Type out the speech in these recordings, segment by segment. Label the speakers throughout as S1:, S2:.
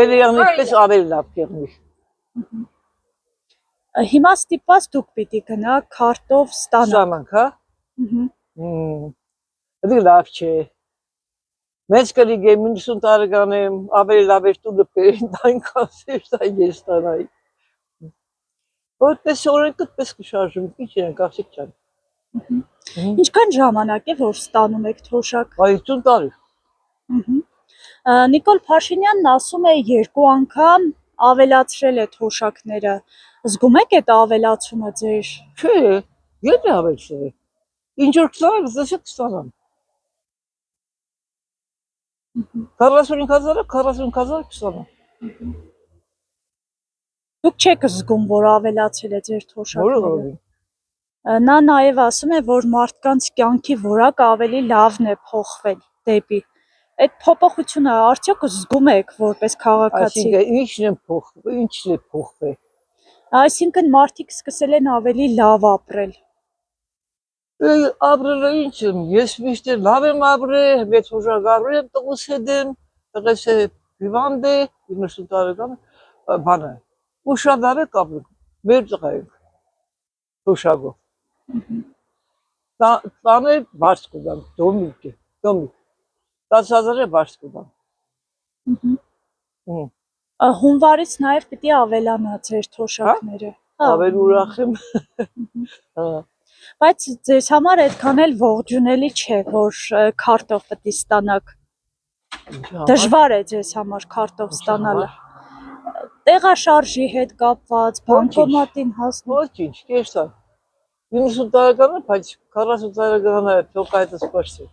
S1: Էլեյանի պես ավելի լավ կեղնի։
S2: Հիմա ստիպված դուք պիտի գնաք քարտով ստանաք։
S1: Ստանանք, հա։ Դա լավ չէ։ Մեծ կլիգե 90 տարեկան եմ, ավելի լավ էր տունը բերին, այնքան սեշտ այն ես ստանայի։ Որպես օրենքը պես կշարժում, ինչ են կասիկ չան։
S2: Ինչքան ժամանակ է, որ ստանում եք թոշակ։
S1: 50 տարի։
S2: Նիկոլ Փաշինյանն ասում է 2 անգամ ավելացրել է թոշակները։ Զգում եք այդ ավելացումը ձեր։
S1: Չէ, յետ է ավելցրել։ Ինչ որ կստանամ, զեսը կստանամ։ 45,000-ը 45,000 կստանամ։
S2: Դուք չեք զգում, որ ավելացել է ձեր թոշակները։
S1: Որը։
S2: Նա նաև ասում է, որ մարդկանց կյանքի որակը ավելի լավն է փոխվել դեպի։ Այդ փոփոխությունը արդյոք զգում եք որպես քաղաքացի։
S1: Այսինքն ինչն է փոխվել, ինչն է փոխվել։
S2: Այսինքն մարդիկ սկսել են ավելի լավ ապրել։
S1: Ապրելը ինչ եմ, ես միշտ լավ եմ ապրել, մեծ հուժագարու եմ տղուս հետ եմ, տղես է հիվանդ է, 90 տարեկան բանը, ու շատ արեք ապրում, մեր տղա ենք, հուշագով։ Տանը բարս կուդամ, դոմիկ է, 10,000 է բարս կուդամ։
S2: Հունվարից նաև պիտի ավելանա ձեր թոշակները։
S1: Ավել ուրախ եմ։
S2: Բայց ձեզ համար այդքան էլ ողջունելի չէ, որ քարտով պիտի ստանաք։ Դժվար է ձեզ համար քարտով ստանալը։ Տեղաշարժի հետ կապված, բանկոմատին հասնում։
S1: Ոչինչ, կերսա։ 90 տարեկան է, բայց 40 տարեկան է, թող այդ սպորս է։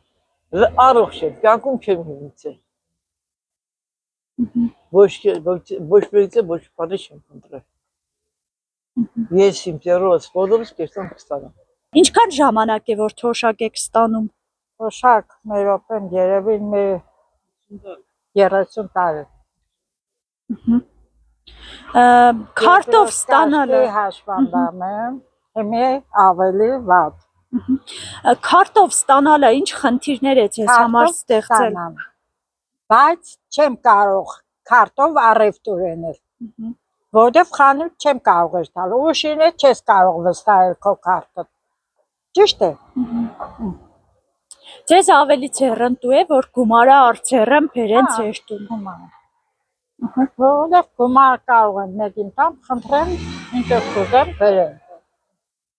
S1: Առողջ է, կյանքում չեմ հիմնիցել։ Ոչ բերիցը, ոչ բանի չեմ ընտրել։ Ես իմ տերոս պոդոմս կերսամ կստանամ։
S2: Ինչքան ժամանակ է, որ թոշակ եք ստանում։
S3: Թոշակ մեր օպեն երևի մի 30 տարի։
S2: Քարտով ստանալը
S3: հաշվանդամ եմ, հիմի ավելի վատ։
S2: Քարտով ստանալը ինչ խնդիրներ է ձեզ համար ստեղծել։
S3: Բայց չեմ կարող քարտով առևտուր անել։ Որտեվ խանութ չեմ կարող ես տալ, ուշին է չես կարող վստահել քո քարտը։ Ճիշտ է։
S2: Ձեզ ավելի ձեռնտու է, որ գումարը արձերեմ բերեն ձեր տուն։
S3: Որտեվ գումար կարող են մեկին տամ, խնդրեմ, ինչպես կուզեմ բերեմ։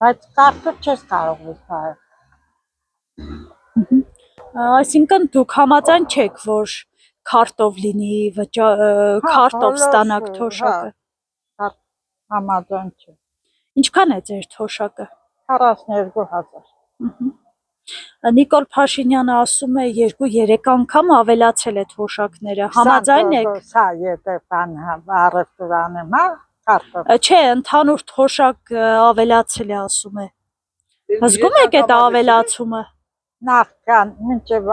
S3: Բայց քարտը չես կարող վստահել։
S2: Այսինքն դուք համաձայն չեք, որ քարտով լինի քարտով ստանաք թոշակը։
S3: Համաձայն չէ։
S2: Ինչքան է ձեր թոշակը։
S3: 42,000։
S2: Նիկոլ Փաշինյանը ասում է 2-3 անգամ ավելացել է թոշակները։ Համաձայն եք։
S3: Սա եթե բան առևտուր անեմ, հա, քարտով։
S2: Չէ, ընդհանուր թոշակ ավելացել է, ասում է։ Զգում եք այդ ավելացումը։
S3: Նախքան մինչև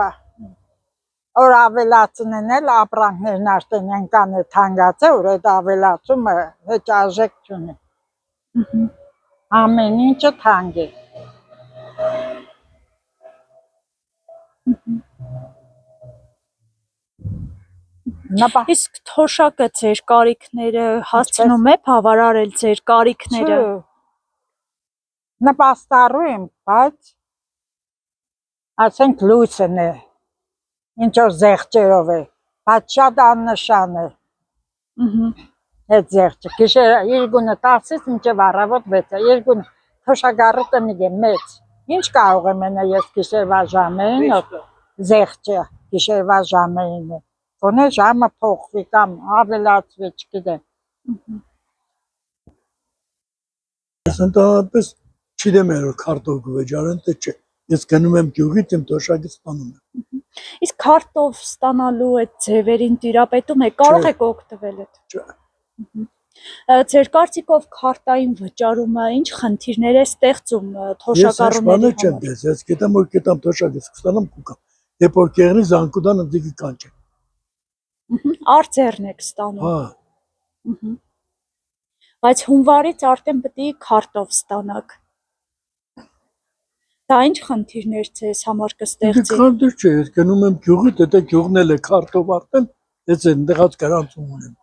S3: որ ավելացնեն էլ ապրանքներն արդեն այնքան է թանկացել, որ այդ ավելացումը հեչ արժեք չունի։ Ամեն ինչը թանկ է։
S2: Իսկ թոշակը ձեր կարիքները հասցնում է բավարարել ձեր կարիքները։
S3: Նպաստառու եմ, բայց ասենք լույսն է, ինչ որ զեղչերով է, բայց շատ աննշան է։ Այդ զեղչը, գիշերը երկունը 10-ից մինչև առավոտ 6-ը, երկունը թոշակառու տնիկ է մեծ։ Ինչ կարող եմ անել ես գիշերվա ժամերին, զեղչը գիշերվա ժամերին է։ Գոնե ժամը փոխվի կամ ավելացվի, չգիտեմ։
S4: Ես ընդհանրապես չգիտեմ որ քարտով կվճարեն, թե չէ։ Ես գնում եմ գյուղից իմ թոշակը ստանում եմ։
S2: Իսկ քարտով ստանալու այդ ձևերին տիրապետում եք, կարող եք օգտվել այդ։
S4: Չէ։
S2: Ձեր կարծիքով քարտային վճարումը ինչ խնդիրներ է ստեղծում թոշակառուների
S4: համար։ Ես գիտեմ որ կետամ թոշակը ստանամ կուկամ։ Երբ որ կեղնի զանկուդան ընդդիկի կանչեմ։
S2: Արձերն եք ստանում։
S4: Հա։
S2: Բայց հունվարից արդեն պետք է քարտով ստանաք։ Դա ինչ խնդիրներ ձեզ համար կստեղծի։
S4: Քարտը չէ, ես գնում եմ գյուղից, դա գյուղն էլ է քարտով արդեն, Ես այնտեղած կարանցում ունեմ։